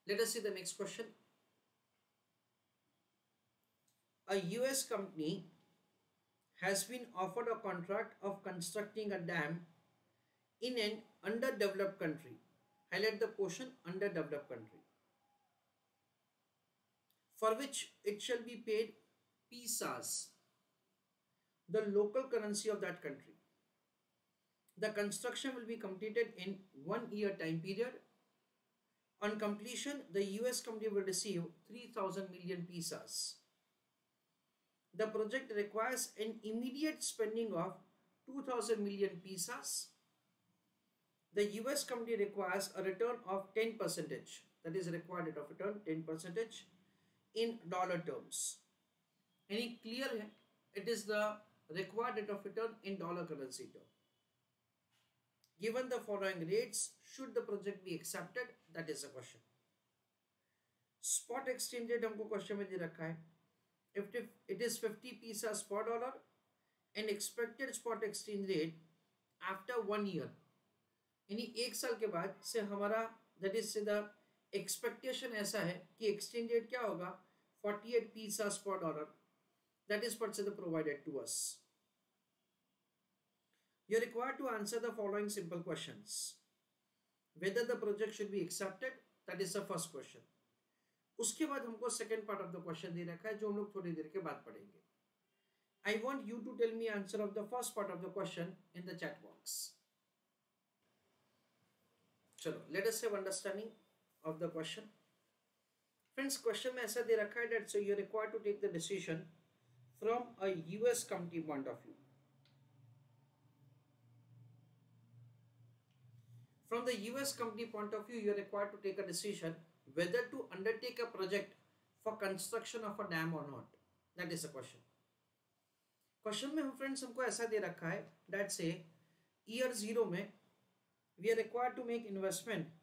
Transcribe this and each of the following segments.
Let us see the next question. A US company has been offered a contract of constructing a dam in an underdeveloped country. Highlight the portion underdeveloped country, for which it shall be paid pesos, the local currency of that country. The construction will be completed in 1 year time period. On completion, the US company will receive 3,000 million pesos. The project requires an immediate spending of 2,000 million pesos. The US company requires a return of 10%, that is required rate of return 10% in dollar terms. Any clear है? It is the required rate of return in dollar currency term. Given the following rates, should the project be accepted? That is the question. Spot exchange rate हमको question में दे रखा है. If it is 50 pesos per dollar and expected spot exchange rate after 1 year, यानी 1 साल के बाद से हमारा that is the expectation ऐसा है कि exchange rate क्या होगा 48 pesos per dollar. That is what is provided to us. You are required to answer the following simple questions. Whether the project should be accepted, that is the first question. उसके बाद हमको second part of the question दे रखा है जो हम लोग थोड़ी देर के बाद पढ़ेंगे. I want you to tell me answer of the first part of the question in the chat box. चलो let us have understanding of the question. Friends, question में ऐसा दे रखा है that so you are required to take the decision from a US company point of view. From the US company point of view, you are required to take a decision whether to undertake a project for construction of a dam or not. That is the question. Question में friends हमको ऐसा दे रखा है that say year 0 में we are required to make investment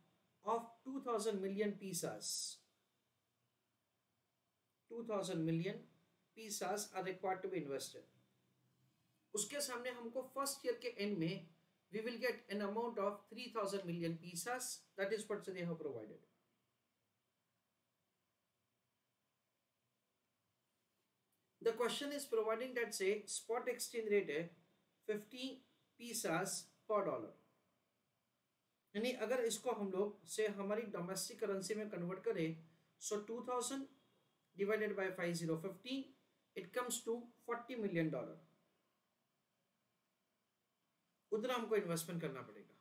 of 2,000 million pesos. 2,000 million pesos are required to be invested. उसके सामने हमको फर्स्ट ईयर के एंड में we will get an amount of 3,000 million pesos. That is what they have provided. The question is providing that say spot exchange rate है 50 pesos per dollar. यानी अगर इसको हम लोग से हमारी डोमेस्टिक करेंसी में कन्वर्ट करें so 2,000 divided by 50 it comes to $40 million. उतना हमको इन्वेस्टमेंट करना पड़ेगा.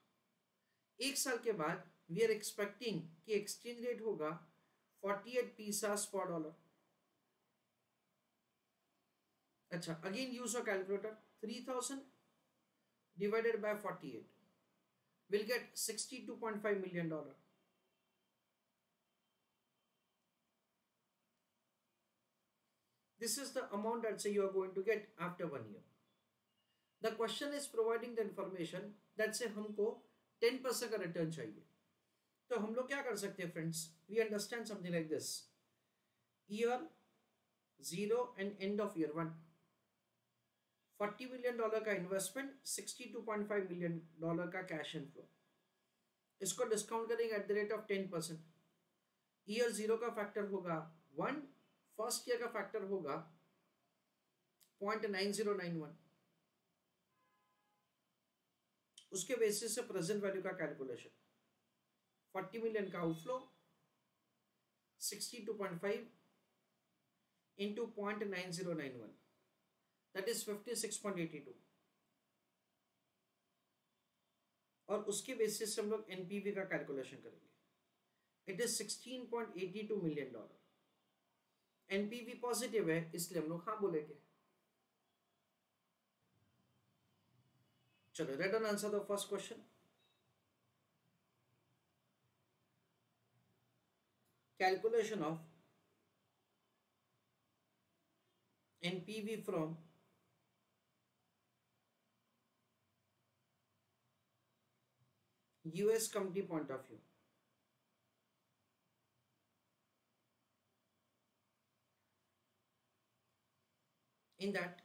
1 साल के बाद वी आर एक्सपेक्टिंग कि एक्सचेंज रेट होगा 48 pesos पर डॉलर. अच्छा, again use of calculator. 3,000 divided by 48 will get $62.5 million. This is the amount that say you are going to get after 1 year. The question is providing the information that say हमको 10% का return चाहिए. तो हम लोग क्या कर सकते हैं friends? We understand something like this. Year 0 and end of year 1. $40 million का इन्वेस्टमेंट, $62.5 million का कैश इनफ्लो. इसको डिस्काउंट करेंगे at the rate of 10%. Year 0 का फैक्टर होगा 1, फर्स्ट ईयर का फैक्टर होगा 0.9091. उसके बेसिस से प्रेजेंट वैल्यू का कैलकुलेशन. 40 मिलियन का आउटफ्लो 62.5 इंटू 0.9091 दैट इज 56.82. और उसके बेसिस से हम लोग एनपीवी का कैलकुलेशन करेंगे. It is $16.82 million. NPV positive है इसलिए हम लोग हाँ बोलेंगे. चलो red on answer the first question. Calculation of NPV from US company point of view. In that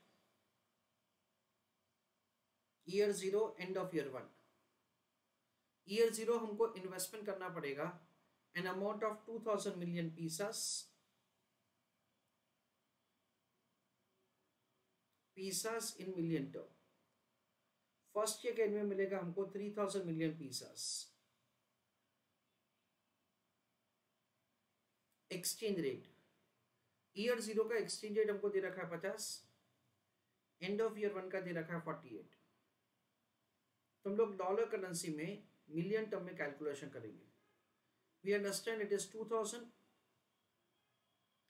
year 0 end of year 1. Year 0 हमको इन्वेस्टमेंट करना पड़ेगा an amount of 2000 million pieces in million term. First year के and में मिलेगा हमको 3000 million pieces. Exchange rate, year 0 का exchange rate हमको दे रखा है 50, एंड ऑफ ईयर 1 का दे रखा है 48. तो हम लोग डॉलर करेंसी में मिलियन टर्म में कैलकुलेशन करेंगे. We understand it is 2000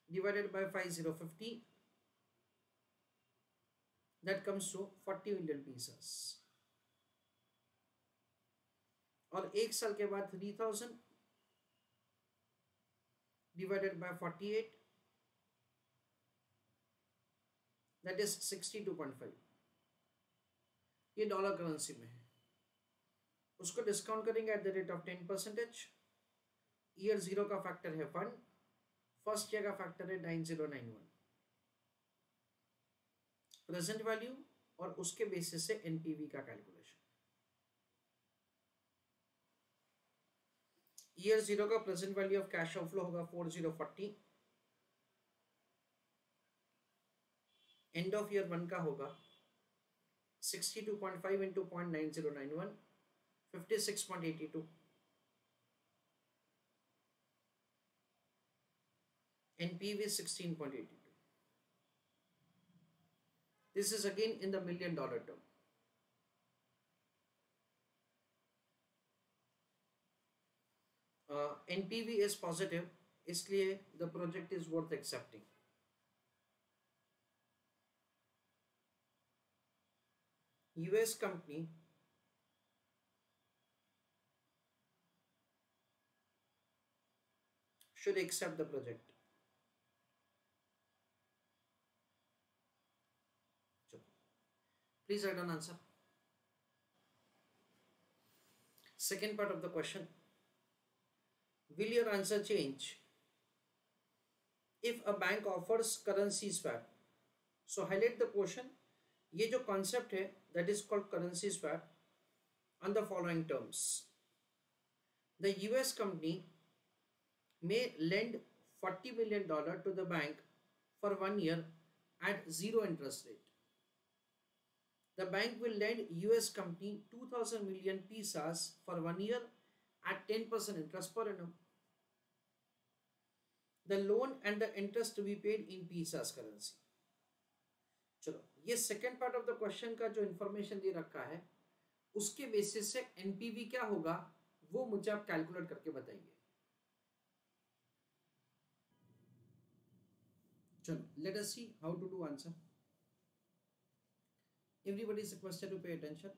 divided by 5050, that comes to 40 million pieces. और एक साल के बाद 3000 divided by 48, that is 62.5. ये डॉलर करेंसी में है. उसको डिस्काउंट करेंगे at the rate of 10%. Year 0 का फैक्टर है 1, फर्स्ट ईयर का फैक्टर है 9091. प्रेजेंट वैल्यू और उसके बेसिस से एनपीवी का कैलकुलेशन. ईयर 0 का present value of cash outflow होगा 4040. एंड ऑफ ईयर 1 का होगा 62.5 into 0.9091, 56.82. NPV is 16.82. This is again in the million dollar term. NPV is positive, इसलिए the project is worth accepting. US company should accept the project. Please write an answer. Second part of the question. Will your answer change if a bank offers currency swap? So highlight the question. ये जो concept है, that is called currency swap, on the following terms. The US company may lend $40 million to the bank for 1 year at 0 interest rate. The bank will lend US company 2000 million pieces for 1 year at 10% interest per annum. The loan and the interest to be paid in pieces currency. चलो, ये second part of the question का जो information दे रखा है उसके basis से NPV क्या होगा वो मुझे आप कैलकुलेट करके बताइए. चलो, let us see how to do answer. Everybody is requested to pay attention.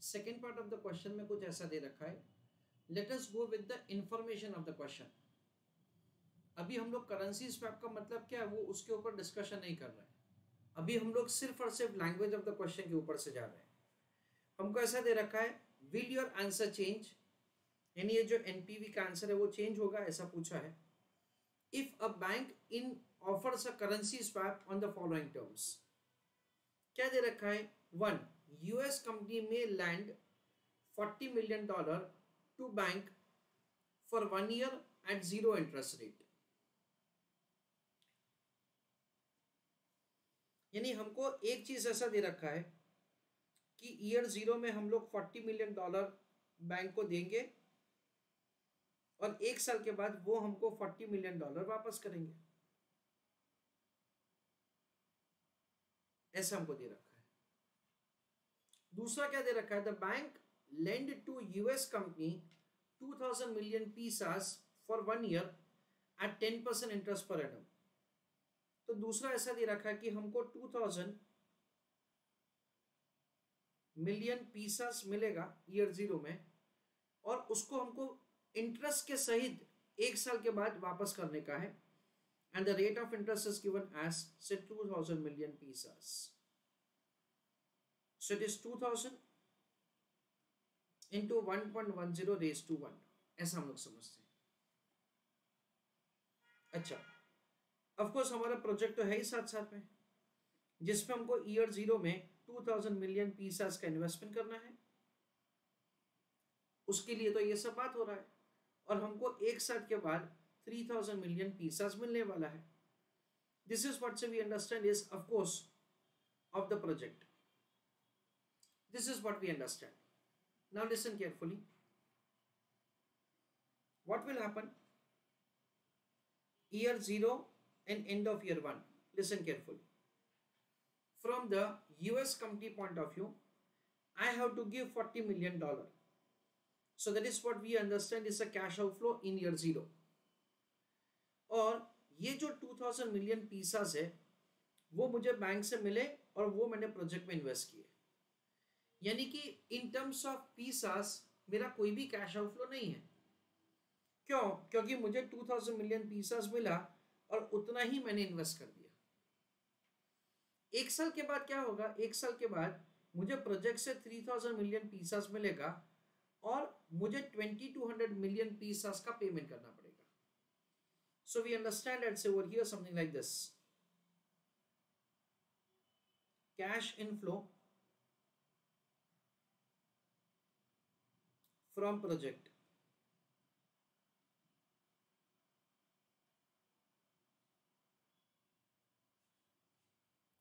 Second part of the question में कुछ ऐसा दे रखा है. Let us go with the information of the question. अभी हम लोग करेंसी स्वैप का मतलब क्या है वो उसके ऊपर डिस्कशन नहीं कर रहे हैं. अभी हम लोग सिर्फ और सिर्फ लैंग्वेज ऑफ द क्वेश्चन के ऊपर से जा रहे हैं. हमको ऐसा दे रखा है, विल योर आंसर चेंज, यानी ये जो एनपीवी का आंसर है वो चेंज होगा, ऐसा पूछा है. If a bank in offers a currency swap on the following terms. क्या दे रखा है? 1. US company may lend $40 million to bank for 1 year at 0 interest rate. यानी हमको एक चीज ऐसा दे रखा है कि ईयर 0 में हम लोग $40 मिलियन बैंक को देंगे और एक साल के बाद वो हमको $40 मिलियन वापस करेंगे. ऐसा हमको दे रखा है. दूसरा क्या दे रखा है? The bank lend to US company 2000 million pieces for 1 year at 10% interest पर एनम. तो दूसरा ऐसा दे रखा है कि हमको 2000 मिलियन पीसेस मिलेगा ईयर 0 में और उसको हमको इंटरेस्ट के सहित एक साल के बाद वापस करने का है. And the rate of interest is given as say 2000 million pieces. So it is 2000 into 1.10 raised to 1. ऐसा हम लोग समझते हैं. अच्छा, of course हमारा प्रोजेक्ट तो है ही साथ साथ में, जिसमें हमको ईयर 0 में 2000 मिलियन पीसेस का इन्वेस्टमेंट करना है. उसके लिए तो ये सब बात हो रहा है और हमको एक साल के बाद 3000 मिलियन पीसास मिलने वाला है. This is what we understand is, of course, of the project. This is what we understand. Now listen carefully. What will happen? Year 0 and end of year 1. Listen carefully. From the US company point of view, I have to give $40 million. So that is what we understand is a cash outflow in year 0. और ये जो 2000 million पीसास है वो मुझे bank से मिले और वो मैंने प्रोजेक्ट में इन्वेस्ट किए. यानी कि इन टर्म्स ऑफ पीसास मेरा कोई भी कैश आउटफ्लो नहीं है. क्यों? क्योंकि मुझे 2000 मिलियन पीसास मिला और उतना ही मैंने इन्वेस्ट कर दिया. एक साल के बाद क्या होगा? एक साल के बाद मुझे प्रोजेक्ट से 3000 मिलियन पीसास मिलेगा और मुझे 2200 मिलियन पीसास का पेमेंट करना पड़ेगा. So we understand and say over here something like this. Cash inflow from project.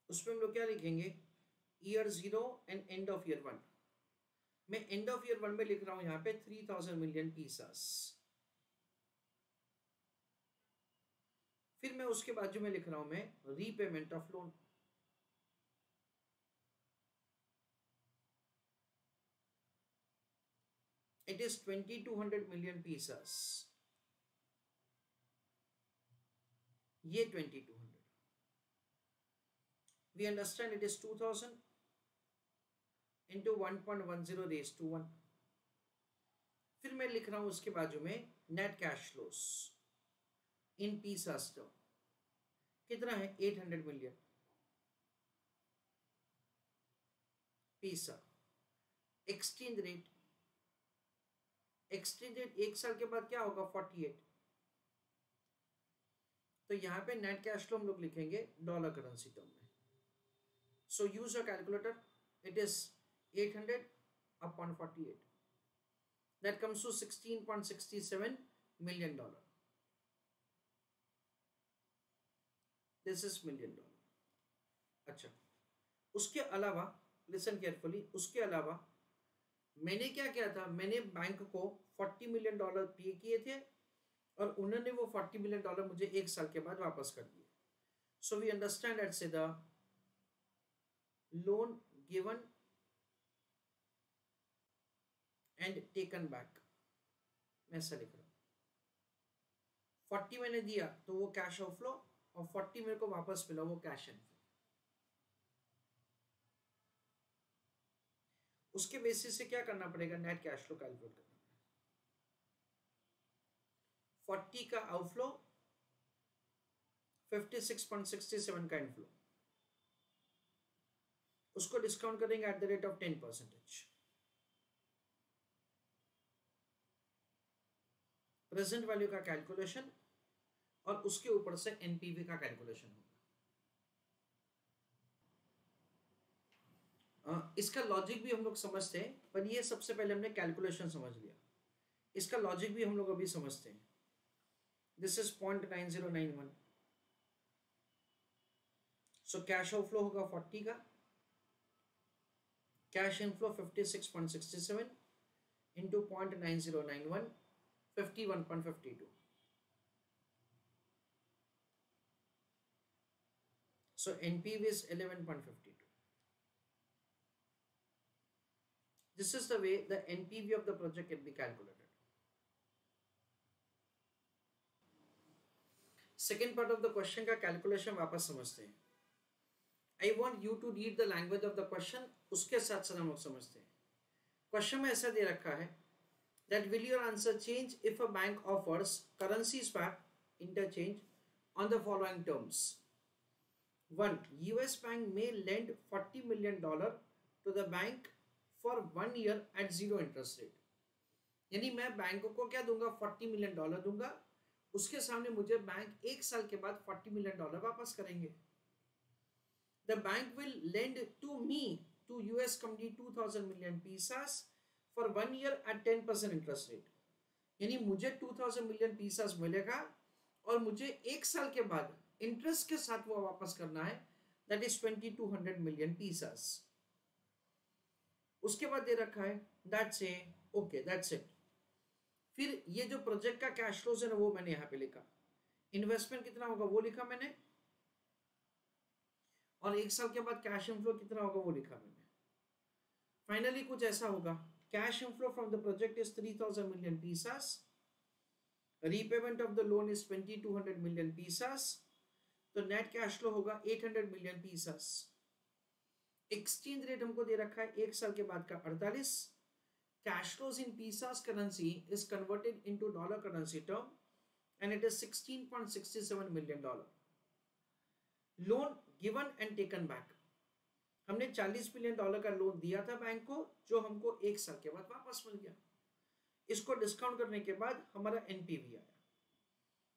उसमें हम लोग क्या लिखेंगे? Year 0 and end of year 1. मैं end of year 1 में लिख रहा हूं यहाँ पे 3000 मिलियन पीसास. फिर मैं उसके बाजू में लिख रहा हूं मैं repayment of loan. It is 2200 million pesos. ये 2200. We understand it is 2000 into 1.10 raise to 1. फिर मैं लिख रहा हूं उसके बाजू में net cash flows in pesos term. कितना है? 800 मिलियन पीसा. एक्सचेंज रेट एक साल के बाद क्या होगा? 48. तो यहां पे नेट कैश फ्लो हम लोग लिखेंगे डॉलर करेंसी टर्म में. So use your calculator. It is 800 upon 48. That comes to $16.67 million. This is million dollar. अच्छा, उसके अलावा लिसन केयरफुली, उसके अलावा मैंने क्या किया था? मैंने बैंक को $40 मिलियन पे किए थे और उन्होंने वो $40 मिलियन मुझे एक साल के बाद वापस कर दिए. सो वी अंडरस्टैंड एट से the loan given and taken back. मैं ऐसा लिख रहा हूं. 40 मैंने दिया तो वो कैश आउटफ्लो और 40 मेरे को वापस मिला वो कैश इनफ्लो. उसके बेसिस से क्या करना पड़ेगा? नेट कैश फ्लो कैलकुलेट करना पड़ेगा. 40 का आउटफ्लो, 56.67 का इनफ्लो. उसको डिस्काउंट करेंगे at the rate of 10%. Present value का कैलकुलेशन और उसके ऊपर से एनपीवी का कैलकुलेशन होगा. इसका लॉजिक भी हम लोग समझते हैं, पर ये सबसे पहले हमने कैलकुलेशन समझ लिया. इसका लॉजिक भी हम लोग अभी समझते हैं. This is 0.9091. So cash outflow होगा 40 का, cash inflow 56.67 into 0.9091, 51.52. So NPV is 11.52. This is the way the NPV of the project can be calculated. Second part of the question का calculation वापस समझते हैं. I want you to read the language of the question. उसके साथ साथ हम लोग समझते हैं. Question में ऐसा दे रखा है that will your answer change if a bank offers currency swap interchange on the following terms? 1. US bank may lend $40 million to the bank for 1 year at 0 interest rate. यानी मैं बैंक को क्या दूंगा? $40 मिलियन दूंगा. उसके सामने मुझे bank एक साल के बाद $40 मिलियन वापस करेंगे. The bank will lend to me, to US company, 2000 million pesos for 1 year at 10% interest rate. यानी मुझे 2000 मिलियन पीसास मिलेगा और मुझे 1 साल के बाद इंटरेस्ट के साथ वो वापस करना है, दैट इज 2200 मिलियन पीसास। उसके बाद दे रखा है that's a okay that's it. फिर ये जो प्रोजेक्ट का कैश फ्लोज है ना वो मैंने यहाँ पे लिखा, इन्वेस्टमेंट कितना होगा वो लिखा मैंने, और 1 साल के बाद कैश इनफ्लो कितना होगा वो लिखा मैंने। फाइनली कुछ ऐसा होगा, cash inflow from the project is 3000 million pesos, repayment of the loan is 2200 million pesos, तो नेट कैश फ्लो होगा 800 मिलियन पीसास। एक्सचेंज रेट हमको दे रखा है 1 साल के बाद का 48। Cash flows in pesos currency is converted into dollar currency term and it is $16.67 million. Loan given and taken back, हमने $40 मिलियन का लोन दिया था बैंक को जो हमको 1 साल के बाद वापस मिल गया। इसको डिस्काउंट करने के बाद हमारा एनपीवी आया।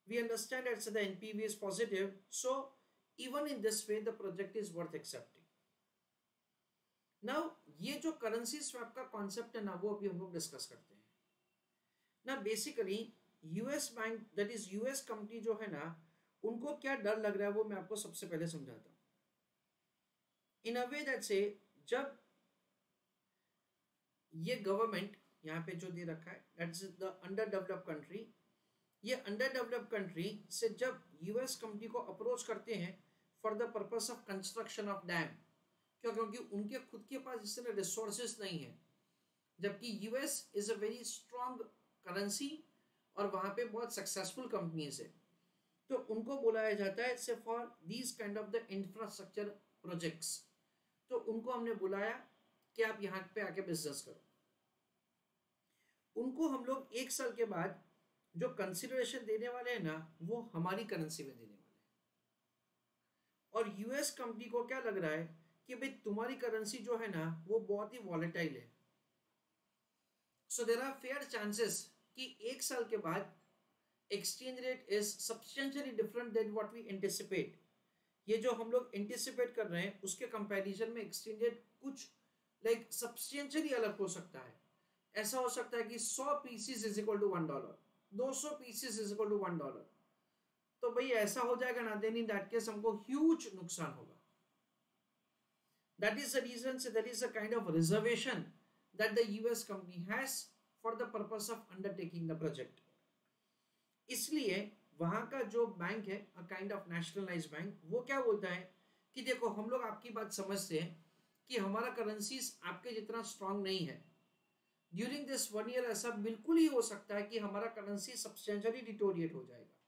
We understand that the NPV is positive, so even in this way the project is worth accepting. Now ये जो करेंसी स्वैप का कॉन्सेप्ट है ना वो अभी हम लोग डिस्कस करते हैं ना। Basically US bank that is US company जो है ना उनको क्या डर लग रहा है वो मैं आपको सबसे पहले समझाता हूं। इन अ वे दैट से जब ये गवर्नमेंट यहाँ पे जो दे रखा है that is the under developed country, ये अंडर डेवलप्ड कंट्री से जब यूएस कंपनी को अप्रोच करते हैं for the purpose of construction of dam, क्यों? क्योंकि उनके खुद के पास इस तरह रिसोर्सेज नहीं है, जबकि US is a very strong currency और वहां पे बहुत सक्सेसफुल कंपनीज है, तो उनको बुलाया जाता है से for these kind of the infrastructure projects. तो उनको हमने बुलाया कि आप यहाँ पे आके बिजनेस करो। उनको हम लोग 1 साल के बाद जो कंसिडरेशन देने वाले हैं ना वो हमारी करेंसी में देने वाले हैं। और यूएस कंपनी को क्या लग रहा है कि भाई तुम्हारी करेंसी जो है ना वो बहुत ही वॉलेटाइल है, so there are fair chances कि 1 साल के बाद exchange rate is substantially different than what we anticipate. ये जो हम लोग एंटिसिपेट कर रहे हैं उसके कंपैरिजन में एक्सचेंज रेट कुछ लाइक सब्सटेंशियली अलग हो सकता है। ऐसा हो सकता है कि 100 pieces is equal to $1, 200 pieces is equal to $1। तो भाई ऐसा हो जाएगा ना, देन इन दैट केस हमको ह्यूज नुकसान होगा। दैट इज द रीजन से that is a kind of reservation that the US company has for the purpose of undertaking the project. इसलिए वहां का जो बैंक है a kind of nationalized bank, वो क्या बोलता है कि देखो हम लोग आपकी बात समझते हैं कि हमारा करेंसीज आपके जितना स्ट्रांग नहीं है, ड्यूरिंग दिस 1 ईयर ऐसा बिल्कुल ही हो सकता है कि हमारा करेंसी सब्सटेंशियली डिटोरिएट हो जाएगा।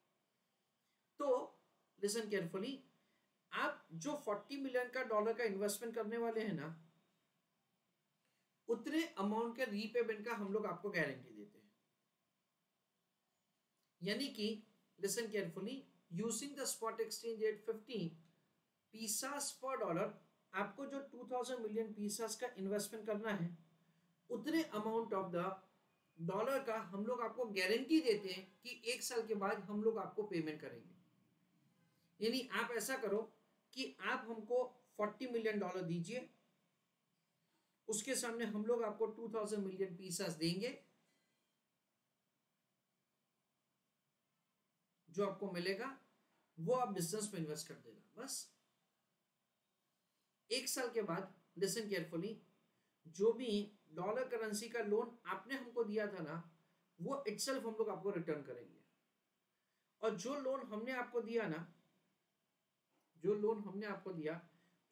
तो लिसन केयरफुली, आप जो $40 मिलियन का इन्वेस्टमेंट करने वाले हैं ना उतने अमाउंट के रीपेमेंट का हम लोग आपको गारंटी देते हैं। यानी कि listen carefully, using the spot exchange rate 50 पीसास पर डॉलर, आपको जो 2000 मिलियन पीसास का इन्वेस्टमेंट करना है उतने अमाउंट ऑफ द डॉलर का हम लोग आपको गारंटी देते हैं कि 1 साल के बाद हम लोग आपको पेमेंट करेंगे। यानी आप ऐसा करो कि आप हमको $40 मिलियन दीजिए, उसके सामने हम लोग आपको 2000 मिलियन पीसास देंगे, जो आपको मिलेगा वो आप बिजनेस में इन्वेस्ट कर देना बस। 1 साल के बाद लिसन केयरफुली, जो भी डॉलर करेंसी का लोन आपने हमको दिया था ना वो इटसेल्फ हम लोग आपको रिटर्न करेंगे, और जो लोन हमने आपको दिया ना, जो लोन हमने आपको दिया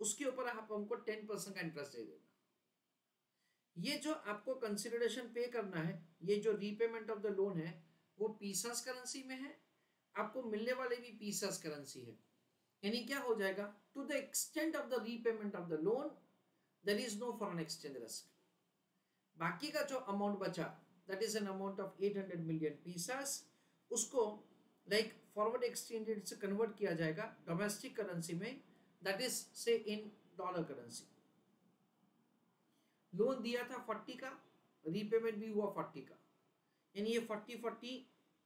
उसके ऊपर आप हमको 10% का इंटरेस्ट दे देना। ये जो आपको कंसिडरेशन पे करना है, ये जो रीपेमेंट ऑफ द लोन है वो पीसास करेंसी में है, आपको मिलने वाले भी पीसास करेंसी है। यानी क्या हो जाएगा, to the extent of the repayment of the loan there is no foreign exchange risk. बाकी का जो अमाउंट बचा that is an amount of 800 million pesos, उसको लाइक फॉरवर्ड एक्सचेंज रेट से कन्वर्ट किया जाएगा डोमेस्टिक करेंसी में, दैट इज से इन डॉलर करेंसी। लोन दिया था 40 का, रीपेमेंट भी हुआ 40 का, यानी ये 40-40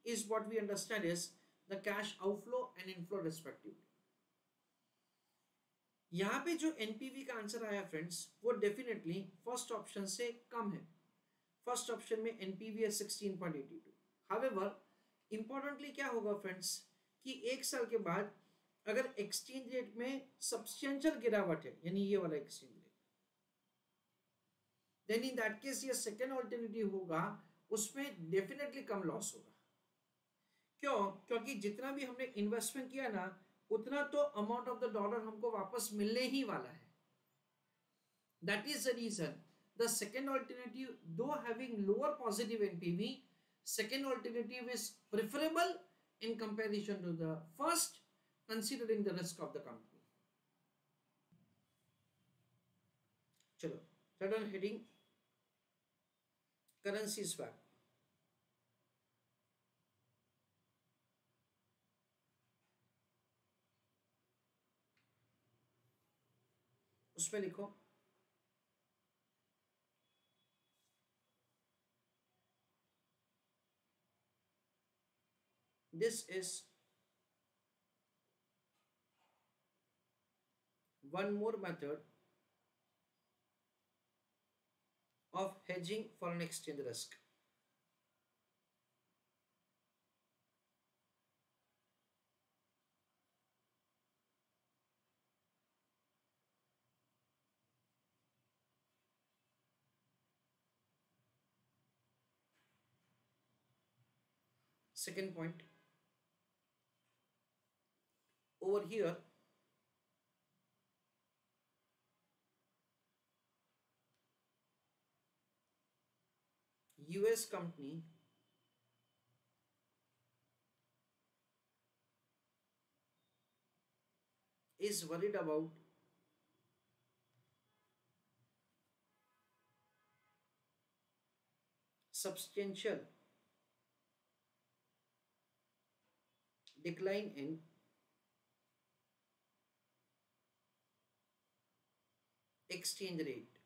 is what we understand is the cash outflow and inflow respectively. यहाँ पे जो एनपीवी का आंसर आया फ्रेंड्स वो डेफिनेटली फर्स्ट ऑप्शन से कम है। फर्स्ट ऑप्शन में एनपीवी है 16.82, हावेवर इंपॉर्टेंटली क्या होगा फ्रेंड्स कि 1 साल के बाद अगर एक्सचेंज रेट में सब्सटेंशियल गिरावट है, यानी ये वाला exchange rate, then in that case ये सेकेंड ऑल्टरनेटिव होगा, उसमें डेफिनेटली कम लॉस होगा। क्यों? क्योंकि जितना भी हमने इन्वेस्टमेंट किया ना, उतना तो अमाउंट ऑफ द डॉलर हमको वापस मिलने ही वाला है। That is the reason the second alternative, though having lower positive NPV, second alternative is preferable in comparison to the first, considering the risk of the company. चलो third on heading currency swap। उसमें लिखो this is one more method of hedging foreign exchange risk। Second point, over here US company is worried about substantial decline in exchange rate,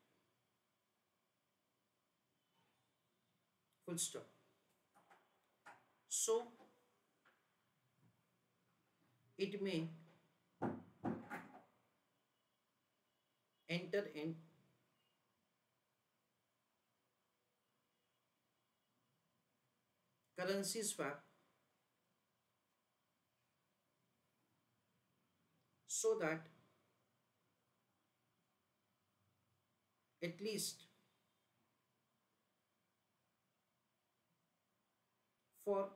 full stop। So it may enter in currency swap so that at least for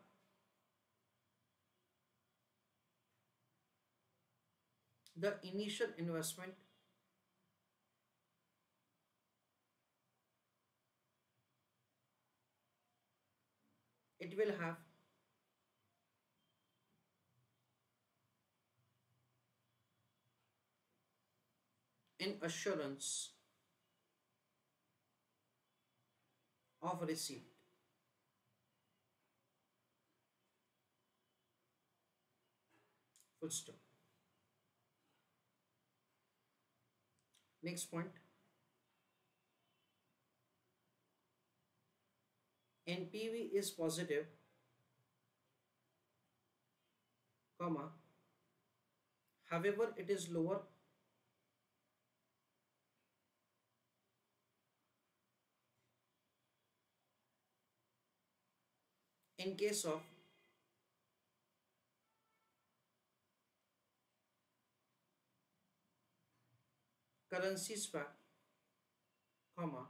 the initial investment it will have an assurance of receipt, full stop। Next point, NPV is positive, comma, however it is lower in case of currency swap, comma,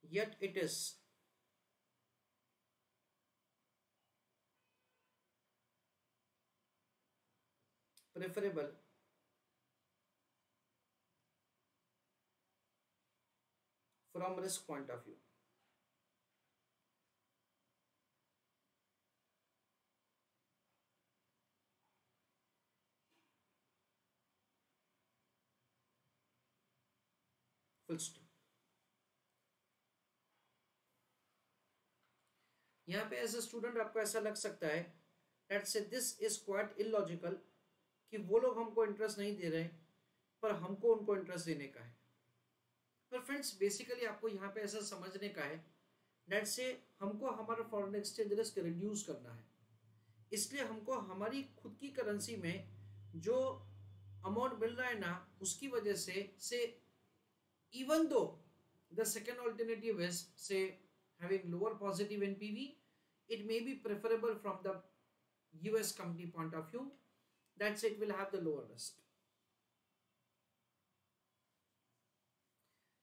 yet it is preferable from risk point of view। Full stop. यहाँ पे as a student आपको ऐसा लग सकता है that से this is quite illogical कि वो लोग हमको इंटरेस्ट नहीं दे रहे पर हमको उनको इंटरेस्ट देने का है। पर फ्रेंड्स बेसिकली आपको यहाँ पे ऐसा समझने का है दैट से हमको हमारा फॉरेन एक्सचेंज रिस्क रिड्यूस करना है, इसलिए हमको हमारी खुद की करेंसी में जो अमाउंट मिल रहा है ना उसकी वजह से even though the second alternative is से having lower positive NPV, it may be preferable from the US company point of view. That's it, will have the lower risk.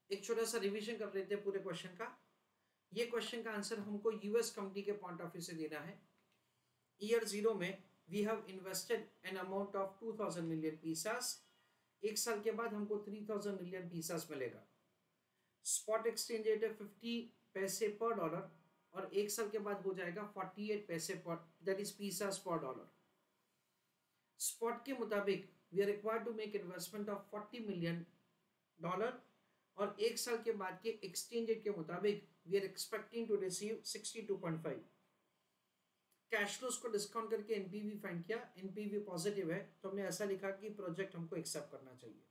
एक छोटा सा रिवीजन कर लेते हैं पूरे क्वेश्चन का. ये क्वेश्चन का आंसर हमको यूएस कंपनी के पॉइंट ऑफ व्यू से देना है. ईयर 0 में we have invested an amount of 2000 million pesos. एक साल के बाद हमको 3000 मिलियन पीसास मिलेगा. स्पॉट एक्सचेंज रेट है 50 पैसे पर डॉलर और एक साल के बाद हो जाएगा 48 पैसे पर, दैट इज पीसास पर डॉलर. स्पॉट के मुताबिक we are required to make investment of 40 million dollar और एक साल के बाद के एक्सचेंज रेट के मुताबिक we are expecting to receive 62.5. Cash flows को डिस्काउंट करके एनपीवी फाइंड किया. एनपीवी पॉजिटिव है तो हमने ऐसा लिखा कि प्रोजेक्ट हमको एक्सेप्ट करना चाहिए.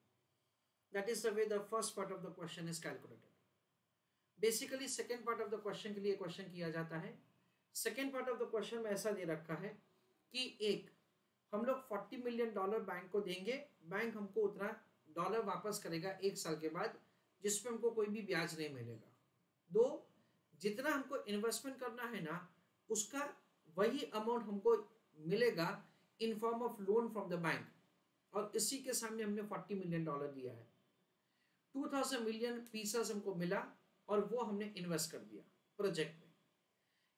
That is the way the first part of the question is calculated. Basically second part of the question के लिए क्वेश्चन किया जाता है. Second part of the question में ऐसा दे रखा है कि एक हम लोग 40 मिलियन डॉलर बैंक को देंगे, बैंक हमको उतना डॉलर वापस करेगा एक साल के बाद जिसपे हमको कोई भी ब्याज नहीं मिलेगा. दो, जितना हमको इन्वेस्टमेंट करना है ना उसका वही अमाउंट हमको मिलेगा in form of loan from the bank और इसी के सामने हमने 40 मिलियन डॉलर दिया है. 2000 मिलियन पीसेस हमको मिला और वो हमने इन्वेस्ट कर दिया प्रोजेक्ट में.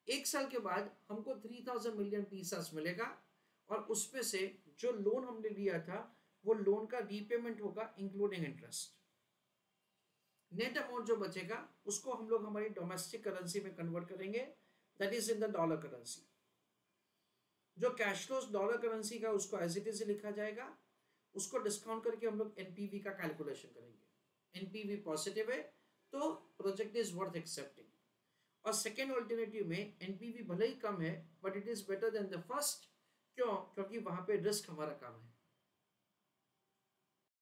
एक साल के बाद हमको 3000 मिलियन पीसेस मिलेगा और उसमें से जो लोन हमने लिया था वो लोन का रीपेमेंट होगा इंक्लूडिंग इंटरेस्ट. नेट अमाउंट जो बचेगा उसको हम लोग हमारी डोमेस्टिक करेंसी में कन्वर्ट करेंगे, that is in the dollar currency. जो कैश फ्लोस डॉलर करेंसी का उसको एज इट इज लिखा जाएगा. उसको डिस्काउंट करके हम लोग एनपीवी का कैलकुलेशन करेंगे. एनपीवी पॉजिटिव है तो प्रोजेक्ट इज वर्थ एक्सेप्टिंग. और सेकेंड ऑल्टरनेटिव में एनपीवी भले ही कम है but it is better than the first. क्यों? क्योंकि वहां पे रिस्क हमारा कम है.